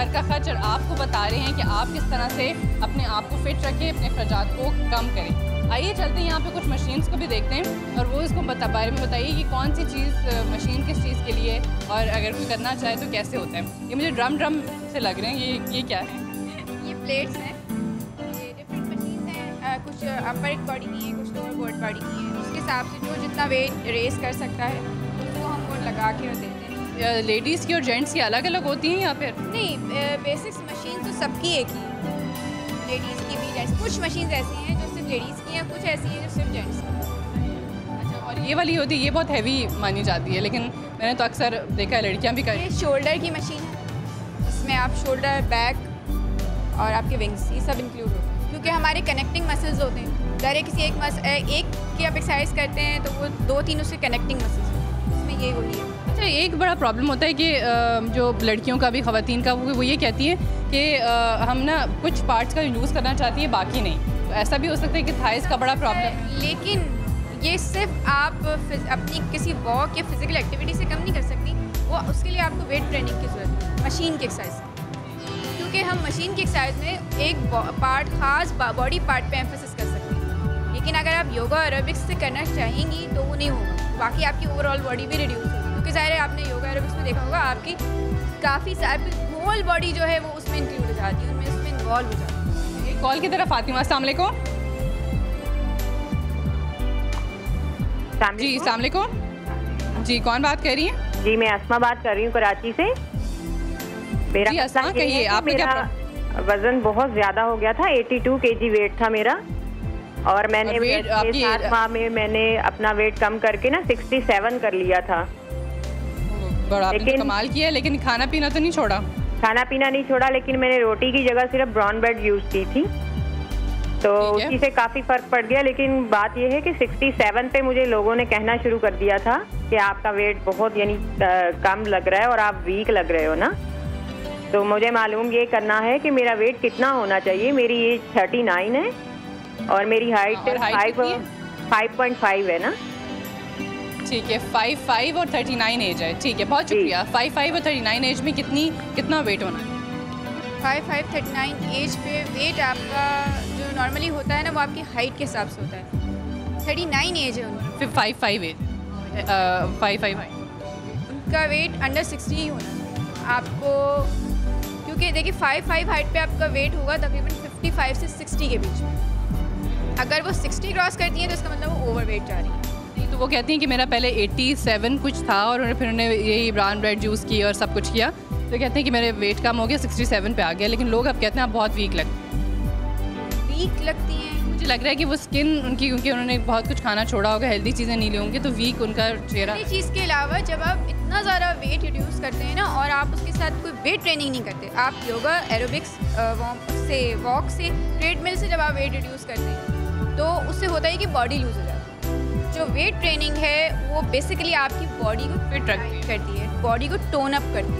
घर का खर्च और आपको बता रहे हैं कि आप किस तरह से अपने आप को फिट रखें, अपने अखराजात को कम करें। आइए चलते हैं यहाँ पे कुछ मशीन्स को भी देखते हैं और वो इसको बारे में बताइए कि कौन सी चीज़ मशीन किस चीज़ के लिए और अगर कोई करना चाहे तो कैसे होता है। ये मुझे ड्रम से लग रहे हैं, ये क्या है? ये प्लेट्स हैं, ये डिफरेंट मशीन हैं, कुछ अपर बॉडी की हैं, कुछ लोअर बॉडी की हैं। उसके हिसाब से जो जितना वेट रेस कर सकता है उसको हम वो लगा के देते हैं। लेडीज़ की और जेंट्स की अलग अलग होती हैं या फिर नहीं? बेसिक्स मशीन तो सबकी एक ही है, लेडीज़ की भी जेंट्स। कुछ मशीन ऐसी हैं जो सिर्फ लेडीज़ की हैं, कुछ ऐसी हैं जो सिर्फ जेंट्स की। अच्छा, और ये वाली होती है, ये बहुत हैवी मानी जाती है, लेकिन मैंने तो अक्सर देखा है लड़कियां भी ये शोल्डर की मशीन है, इसमें आप शोल्डर, बैक और आपके विंग्स ये सब इंक्लूड होते हैं, क्योंकि हमारे कनेक्टिंग मसल्स होते हैं। अगर किसी एक की आप एक्सरसाइज करते हैं तो वो 2-3 उसके कनेक्टिंग मसल्स होते हैं, उसमें ये होती है। अच्छा, एक बड़ा प्रॉब्लम होता है कि जो लड़कियों का भी ख़वातीन का वो ये कहती है कि हम ना कुछ पार्ट्स का यूज़ करना चाहती है बाकी नहीं, तो ऐसा भी हो सकता है कि थाइस का बड़ा प्रॉब्लम। लेकिन ये सिर्फ आप अपनी किसी वॉक या फिजिकल एक्टिविटी से कम नहीं कर सकती, वो उसके लिए आपको वेट ट्रेनिंग की ज़रूरत है, मशीन की एक्सरसाइज। क्योंकि हम मशीन की एक्सरसाइज में एक पार्ट खास बॉडी पार्ट पे एम्फेसिस कर सकते हैं, लेकिन अगर आप योगा एरोबिक्स से करना चाहेंगी तो वो नहीं होगा, बाकी आपकी ओवरऑल बॉडी भी रिड्यूस होगी। क्योंकि ज़ाहिर है आपने योगा एरोबिक्स में देखा होगा आपकी काफ़ी सारी होल बॉडी जो है वो उसमें इंक्लूड हो जाती है, उसमें इन्वॉल्व हो जाती है। एक कॉल की तरफ आती हूँ। अस्सलाम वालेकुम। जी अस्सलाम वालेकुम। जी कौन बात कर रही हैं? जी मैं अस्मा बात कर रही हूँ कराची से। मेरा जी अस्मा कहिए, आपने क्या वज़न बहुत ज़्यादा हो गया था, 82 kg वेट था मेरा, और मैंने 7 माह में मैंने अपना वेट कम करके ना 67 कर लिया था। बड़ा आपने कमाल किया, लेकिन खाना पीना तो नहीं छोड़ा? खाना पीना नहीं छोड़ा, लेकिन मैंने रोटी की जगह सिर्फ ब्राउन ब्रेड यूज़ की थी, तो उसी से काफ़ी फ़र्क पड़ गया। लेकिन बात यह है कि 67 पे मुझे लोगों ने कहना शुरू कर दिया था कि आपका वेट बहुत यानी कम लग रहा है और आप वीक लग रहे हो ना। तो मुझे मालूम ये करना है कि मेरा वेट कितना होना चाहिए। मेरी एज 39 है और मेरी हाइट 5.5 है ना। ठीक है, 5'5" और 39 एज है। ठीक है, बहुत शुक्रिया। 5'5" और 39 एज में कितना वेट होना है? 5'5", 39 एज पे वेट आपका जो नॉर्मली होता है ना वो आपकी हाइट के हिसाब से होता है। 39 एज है उनकी, फिर 5'5" एज, 5'5" हाइट, उनका वेट अंडर 60 ही होना है आपको। क्योंकि देखिए 5'5" हाइट पे आपका वेट होगा तकरीबन 55 से 60 के बीच में। अगर वो 60 क्रॉस करती हैं तो इसका मतलब वो ओवर वेट जा रही है। तो वो कहती हैं कि मेरा पहले 87 कुछ था और फिर उन्होंने यही ब्राउन ब्रेड जूस की और सब कुछ किया, तो कहते हैं कि मेरे वेट कम हो गया, 67 पे आ गया। लेकिन लोग अब कहते हैं आप बहुत वीक लगती हैं। मुझे लग रहा है कि वो स्किन उनकी, क्योंकि उन्होंने बहुत कुछ खाना छोड़ा होगा, हेल्दी चीज़ें नहीं ली होंगी, तो वीक उनका चेहरा। इस चीज़ के अलावा जब आप इतना ज़्यादा वेट रिड्यूस करते हैं ना और आप उसके साथ कोई वेट ट्रेनिंग नहीं करते, आप योगा एरोबिक्स वॉक से ट्रेडमिल से जब आप वेट रिड्यूस करते हैं तो उससे होता है कि बॉडी लूज हो जाती है। जो वेट ट्रेनिंग है वो बेसिकली आपकी बॉडी को फिट करती है, बॉडी को टोन अप करती है।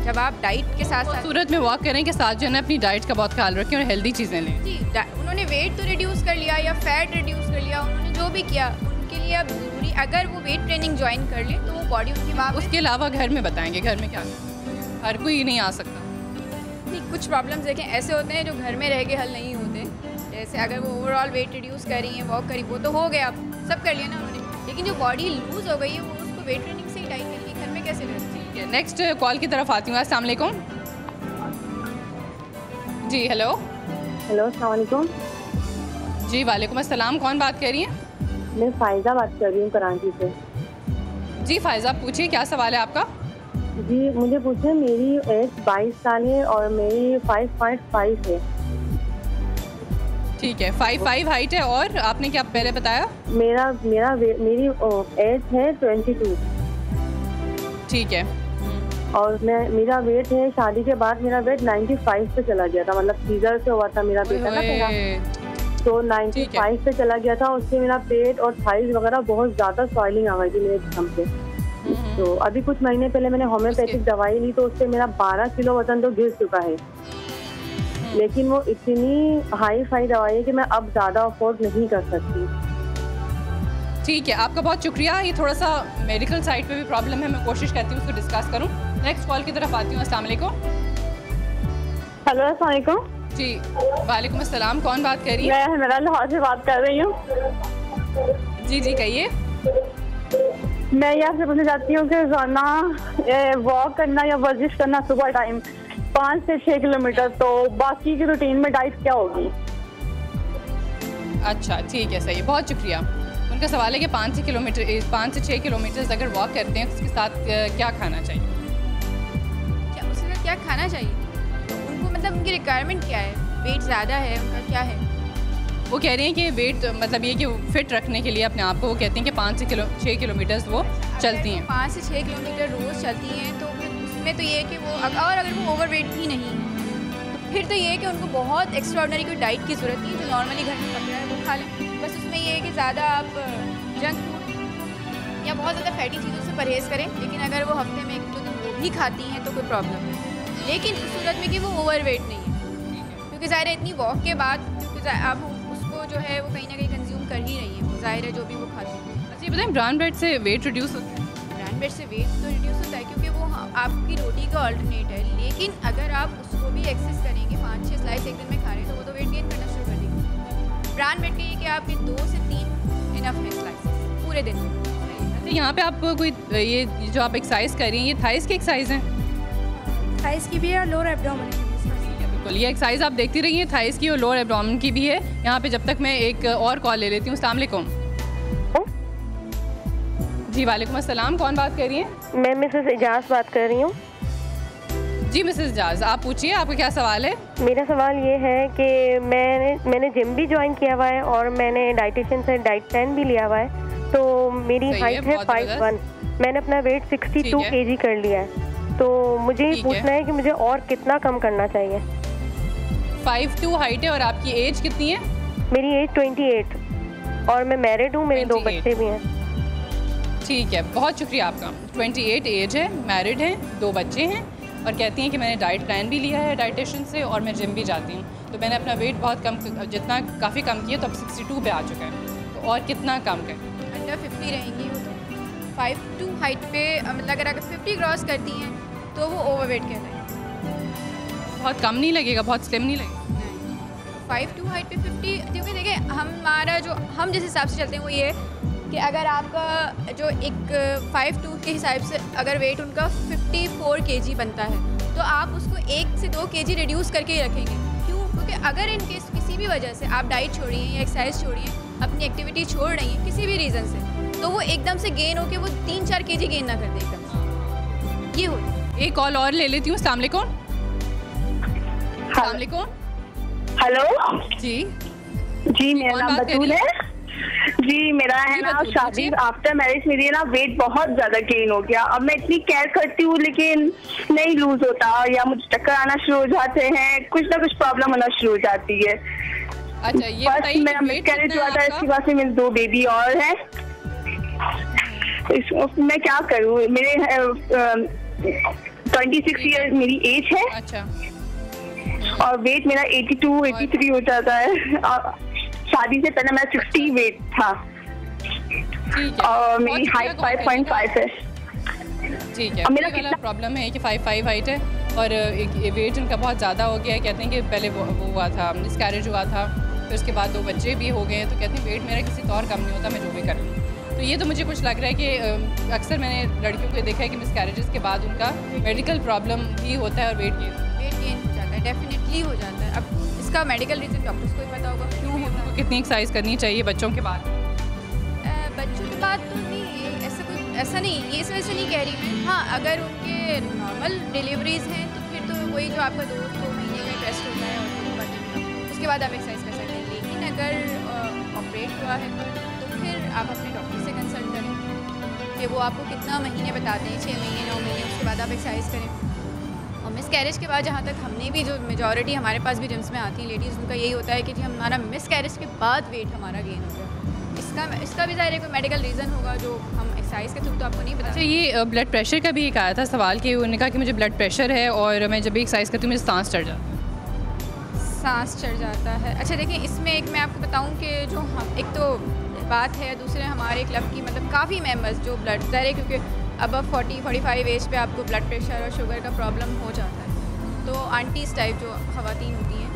जब आप डाइट के साथ सूरत में वॉक करें के साथ जो है ना अपनी डाइट का बहुत ख्याल रखें और हेल्दी चीज़ें लें। जी, उन्होंने वेट तो रिड्यूस कर लिया या फैट रिड्यूस कर लिया, उन्होंने जो भी किया उनके लिए अब ज़रूरी अगर वो वेट ट्रेनिंग ज्वाइन कर ले तो वो बॉडी उनकी बात। उसके अलावा घर में बताएंगे घर में क्या, हर कोई नहीं आ सकता। नहीं, कुछ प्रॉब्लम्स देखें ऐसे होते हैं जो घर में रह के हल नहीं होते। जैसे अगर वो ओवरऑल वेट रिड्यूस कर रही हैं, वॉक करी, वो तो हो गया, सब कर लिया ना उन्होंने, लेकिन जो बॉडी लूज हो गई है वो उसको वेट ट्रेनिंग से ही टाइट करेगी, घर में कैसे रहती है। नेक्स्ट कॉल की तरफ आती हूँ। अस्सलाम वालेकुम। जी हेलो। अस्सलाम वालेकुम। जी वालेकुम अस्सलाम, कौन बात कर रही हैं? मैं फ़ायज़ा बात कर रही हूँ कराची से। जी फ़ायज़ा पूछिए, क्या सवाल है आपका? जी मुझे पूछे, मेरी एज 22 साल है और मेरी 5.5 है। ठीक है, 5'5" हाइट है और आपने क्या पहले बताया? मेरी एज है 22। ठीक है, और मेरा वेट है, शादी के बाद मेरा वेट 95 पे चला गया था, मतलब सीजर से हुआ था मेरा बेटा ना मेरा, तो 95 पे चला गया था। उससे मेरा पेट और थाइज वगैरह बहुत ज़्यादा स्वेलिंग आ गई थी मेरे जिस्म पे। तो अभी कुछ महीने पहले मैंने होम्योपैथिक दवाई ली तो उससे मेरा 12 किलो वजन तो गिर चुका है, लेकिन वो इतनी हाई फाई दवाई है कि मैं अब ज़्यादा अफोर्ड नहीं कर सकती। ठीक है, आपका बहुत शुक्रिया। ये थोड़ा सा मेडिकल साइड पे भी प्रॉब्लम है, मैं कोशिश करती हूँ उसको डिस्कस करूँ। नेक्स्ट कॉल की तरफ आती हूँ। अस्सलाम वालेकुम। हेलो, अस्सलाम वालेकुम। जी वालेकुम अस्सलाम, कौन बात कर रही है? मैं हमेरा लाहौर से बात कर रही हूँ। जी जी कहिए। मैं यहाँ से पूछना चाहती हूँ कि रोजाना वॉक करना या वर्जिश करना सुबह टाइम 5 से 6 किलोमीटर, तो बाकी की रूटीन में डाइट क्या होगी? अच्छा ठीक है, सही, बहुत शुक्रिया। उनका सवाल है कि 5 से 6 किलोमीटर अगर वॉक करते हैं उसके साथ क्या खाना चाहिए? उसके साथ क्या खाना चाहिए? उनको मतलब उनकी रिक्वायरमेंट क्या है? वेट ज़्यादा है उनका, क्या है? वो कह रहे हैं कि वेट मतलब ये कि फिट रखने के लिए अपने आप को, वो कहती हैं कि 5 से 6 किलोमीटर वो चलती हैं। 5 से 6 किलोमीटर रोज़ चलती हैं, तो फिर उसमें तो ये है कि वो और अगर वो ओवर वेट भी नहीं है तो फिर तो ये है कि उनको बहुत एक्स्ट्राऑर्डिनरी कोई डाइट की ज़रूरत नहीं है, जो नॉर्मली घर में पक रहा है वो खा लें। बस उसमें ये है कि ज़्यादा आप जंक फूड या बहुत ज़्यादा फैटी चीज़ों से परहेज़ करें, लेकिन अगर वो हफ्ते में 1-2 दिन वो भी खाती हैं तो कोई प्रॉब्लम नहीं, लेकिन इस सूरत में कि वो ओवर वेट नहीं है, क्योंकि ज़ाहिर है इतनी वॉक के बाद आप उसको जो है वो कहीं ना कहीं कंज्यूम कर ही रही है, वो ज़ाहिर है जो भी वो खाती है। अच्छा ये बताएं, ब्राउन ब्रेड से वेट रिड्यूस होता है? ब्राउन ब्रेड से वेट तो रिड्यूस होता है क्योंकि वो आपकी रोटी का अल्टरनेट है, लेकिन अगर आप उसको भी एक्सेस करेंगे, 5-6 स्लाइस एक दिन में खा रहे हैं तो वो तो वेट गेन करना शुरू कर देंगे। ब्राउन ब्रेड के ये कि आपके 2 से 3 इनफ है स्लाइसेस पूरे दिन में। अच्छा यहाँ पे आपको कोई ये जो आप एक्सरसाइज कर रही हैं, ये थाइस की एक्सरसाइज हैं? थाइस की भी है और लोअर एब्डोमेन की भी। बिल्कुल, ये एक्सरसाइज आप देखती रहिए, थाइस की और लोअर एब्डोमेन की भी है। यहाँ पे जब तक मैं एक और कॉल ले लेती हूँ। अस्सलाम वालेकुम। जी वालेकुम अस्सलाम, कौन बात कर रही हैं? मैं मिसेस इजाज़ बात कर रही हूँ। जी मिसेस इजाज़, आप पूछिए, आपका क्या सवाल है? मेरा सवाल ये है कि मैंने जिम भी ज्वाइन किया हुआ है और मैंने डाइटिशियन से डाइट प्लान भी लिया हुआ है, तो मेरी हाइट है 5'1", मैंने अपना वेट 62 kg कर लिया है, तो मुझे पूछना है कि मुझे और कितना कम करना चाहिए? 5'2" हाइट है और आपकी एज कितनी है? मेरी एज 28 और मैं मैरिड हूँ, मेरे 2 बच्चे भी हैं। ठीक है, बहुत शुक्रिया आपका। 28 एज है, मैरिड है, 2 बच्चे हैं और कहती हैं कि मैंने डाइट प्लान भी लिया है डाइटिशियन से और मैं जिम भी जाती हूँ, तो मैंने अपना वेट बहुत कम, जितना काफ़ी कम किया, तो अब 62 पे आ चुका है, तो और कितना कम करें? अंडर 50 रहेंगी वो तो। 5'2" हाइट पे मतलब अगर 50 क्रॉस करती हैं तो वो ओवरवेट कहलाएगा। बहुत कम नहीं लगेगा, बहुत स्लिम नहीं लगेगा? 5'2" हाइट पे 50, क्योंकि देखिए हमारा जो हम जिस हिसाब से चलते हैं वो ये कि अगर आपका जो एक 5'2" के हिसाब से अगर वेट उनका 54 kg बनता है तो आप उसको 1 से 2 kg रिड्यूस करके ही रखेंगे। क्यों? क्योंकि अगर इन केस किसी भी वजह से आप डाइट छोड़िए या एक्सरसाइज छोड़िए, अपनी एक्टिविटी छोड़ रही हैं किसी भी रीज़न से, तो वो एकदम से गेन होकर वो 3-4 kg गेन ना कर दे एकदम से। ये हो एक कॉल और ले लेती हूँ। अस्सलाम वालेकुम। अस्सलाम वालेकुम। हेलो जी मेरा नाम बतूल है जी। मेरा है ना शादी आफ्टर मैरिज मेरी है ना वेट बहुत ज्यादा गेन हो गया। अब मैं इतनी केयर करती हूँ लेकिन नहीं लूज होता, या मुझे चक्कर आना शुरू हो जाते हैं, कुछ ना कुछ प्रॉब्लम होना शुरू हो जाती है। अच्छा ये बताइए, मेरा मिसकैरेज हुआ था, इसके बाद से मेरे 2 बेबी और हैं। मैं क्या करूँ? मेरे 26 ईयर मेरी एज है। अच्छा। और वेट मेरा 82-83 हो जाता है। शादी से पहले मेरा 60 वेट था और मेरी हाइट 5.5 है। ठीक है, मेरा वाला प्रॉब्लम है कि 5'5" हाइट है और वेट उनका बहुत ज़्यादा हो गया है। कहते हैं कि पहले वो हुआ था, मिसकैरेज हुआ था, फिर उसके बाद 2 बच्चे भी हो गए हैं, तो कहते हैं वेट मेरा किसी और कम नहीं होता, मैं जो भी कर लूँ। तो ये तो मुझे कुछ लग रहा है कि अक्सर मैंने लड़कियों को देखा है कि मिसकैरेजेस के बाद उनका मेडिकल प्रॉब्लम भी होता है और वेट गेन हो जाता है, डेफिनेटली हो जाता है। अब इसका मेडिकल रीज़न डॉक्टर्स को ही पता होगा क्यों होगा। उनको कितनी एक्सरसाइज करनी चाहिए बच्चों के बाद? बच्चों के बाद तो नहीं, ऐसा नहीं, ये इस वजह से नहीं कह रही मैं। हाँ, अगर उनके नॉर्मल डिलीवरीज हैं तो फिर तो वही जो आपका 2 महीने का टेस्ट होता है और उसके बाद आप एक्सरसाइज कर सकते हैं। लेकिन अगर ऑपरेट हुआ है तो फिर आप अपने डॉक्टर से कंसल्ट करें कि वो आपको कितना महीने बताते हैं, 6 महीने 9 महीने, उसके बाद आप एक्सरसाइज करें। और मिसकैरेज के बाद जहाँ तक हमने भी जो मेजॉरिटी हमारे पास भी जिम्स में आती हैं लेडीज़, उनका यही होता है कि जी हमारा मिसकैरेज के बाद वेट हमारा गेन हो गया। इसका भी ज़ाहिर है कोई मेडिकल रीज़न होगा जो हम एक्सरसाइज के थ्रू तो आपको नहीं बता। अच्छा ये ब्लड प्रेशर का भी एक आया था सवाल कि उन्होंने कहा कि मुझे ब्लड प्रेशर है और मैं जब भी एक्सरसाइज करती हूँ मुझे सांस चढ़ जाता है। सांस चढ़ जाता है। अच्छा देखिए, इसमें एक मैं आपको बताऊँ कि जो हम एक तो बात है, दूसरे हमारे क्लब की मतलब काफ़ी मेम्बर्स जो ब्लड ज़ाहिर है क्योंकि अब 40-45 एज पे आपको ब्लड प्रेशर और शुगर का प्रॉब्लम हो जाता है, तो आंटीज़ टाइप जो ख़वातीन होती हैं,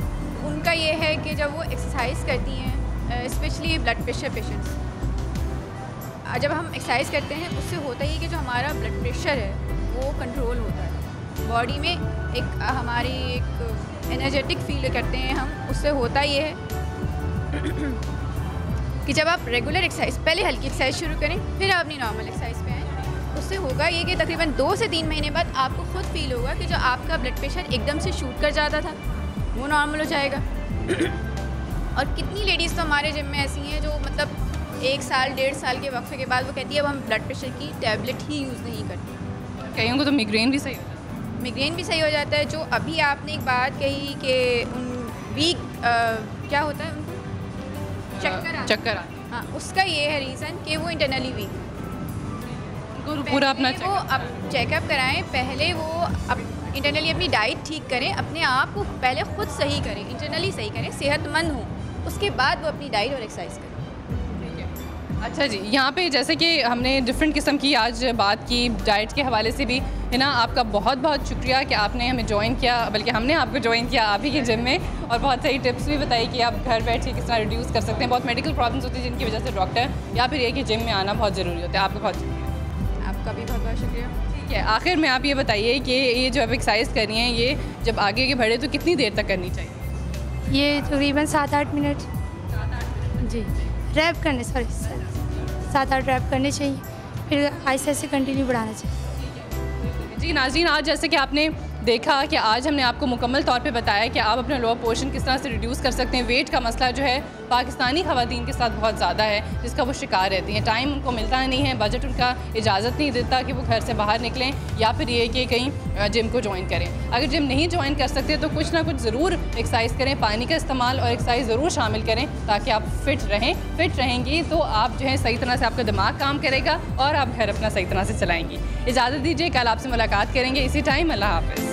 उनका ये है कि जब वो एक्सरसाइज करती हैं, स्पेशली ब्लड प्रेशर पेशेंट्स, जब हम एक्सरसाइज करते हैं उससे होता ही कि जो हमारा ब्लड प्रेशर है वो कंट्रोल होता है बॉडी में, एक हमारी एक एनर्जेटिक फील करते हैं हम, उससे होता ये है कि जब आप रेगुलर एक्सरसाइज, पहले हल्की एक्सरसाइज शुरू करें फिर आप अपनी नॉर्मल एक्सरसाइज पे आएँ, उससे होगा ये कि तकरीबन 2 से 3 महीने बाद आपको खुद फील होगा कि जो आपका ब्लड प्रेशर एकदम से शूट कर जाता था वो नॉर्मल हो जाएगा। और कितनी लेडीज़ तो हमारे जिम में ऐसी हैं जो मतलब 1 साल 1.5 साल के वक्फे के बाद वो कहती है अब हम ब्लड प्रेशर की टैबलेट ही यूज़ नहीं करते। कईयों को तो मिग्रेन भी सही होता है। मिग्रेन भी सही हो जाता है। जो अभी आपने एक बात कही कि उन वीक क्या होता है उनको चक्कर हाँ, उसका ये है रीज़न कि वो इंटरनली वीक, पूरा अपना वो अब चेकअप कराएं, पहले वो अब इंटरनली अपनी डाइट ठीक करें, अपने आप को पहले खुद सही करें, इंटरनली सही करें, सेहतमंद हों, उसके बाद वो अपनी डाइट और एक्सरसाइज करें। अच्छा जी, यहाँ पे जैसे कि हमने डिफरेंट किस्म की आज बात की डाइट के हवाले से भी है ना, आपका बहुत बहुत शुक्रिया कि आपने हमें ज्वाइन किया, बल्कि हमने आपको ज्वाइन किया आप ही के जिम में, और बहुत सही टिप्स भी बताई कि आप घर बैठ के किस तरह रिड्यूस कर सकते हैं। बहुत मेडिकल प्रॉब्लम्स होती हैं जिनकी वजह से डॉक्टर या फिर ये कि जिम में आना बहुत ज़रूरी होता है। आपका बहुत शुक्रिया। आपका भी बहुत बहुत शुक्रिया। ठीक है, आखिर में आप ये बताइए कि ये जो आप एक्सरसाइज कर रही हैं ये जब आगे के बढ़े तो कितनी देर तक करनी चाहिए? ये तकरीबन 7-8 मिनट जी रैप करने, सॉरी 7-8 रैप करने चाहिए, फिर ऐसे ऐसे कंटिन्यू बढ़ाना चाहिए। जी नाज़रीन, आज जैसे कि आपने देखा कि आज हमने आपको मुकम्मल तौर पे बताया कि आप अपना लोअर पोर्शन किस तरह से रिड्यूस कर सकते हैं। वेट का मसला जो है पाकिस्तानी ख़वातीन के साथ बहुत ज़्यादा है, जिसका वो शिकार रहती हैं। टाइम उनको मिलता नहीं है, बजट उनका इजाज़त नहीं देता कि वो घर से बाहर निकलें या फिर ये कि कहीं जिम को ज्वाइन करें। अगर जिम नहीं ज्वाइन कर सकते तो कुछ ना कुछ ज़रूर एक्सरसाइज करें, पानी का इस्तेमाल और एक्सरसाइज ज़रूर शामिल करें ताकि आप फिट रहें। फिट रहेंगी तो आप जो है सही तरह से आपका दिमाग काम करेगा और आप घर अपना सही तरह से चलाएँगी। इजाज़त दीजिए, कल आपसे मुलाकात करेंगे इसी टाइम। अल्लाह हाफ़िज़।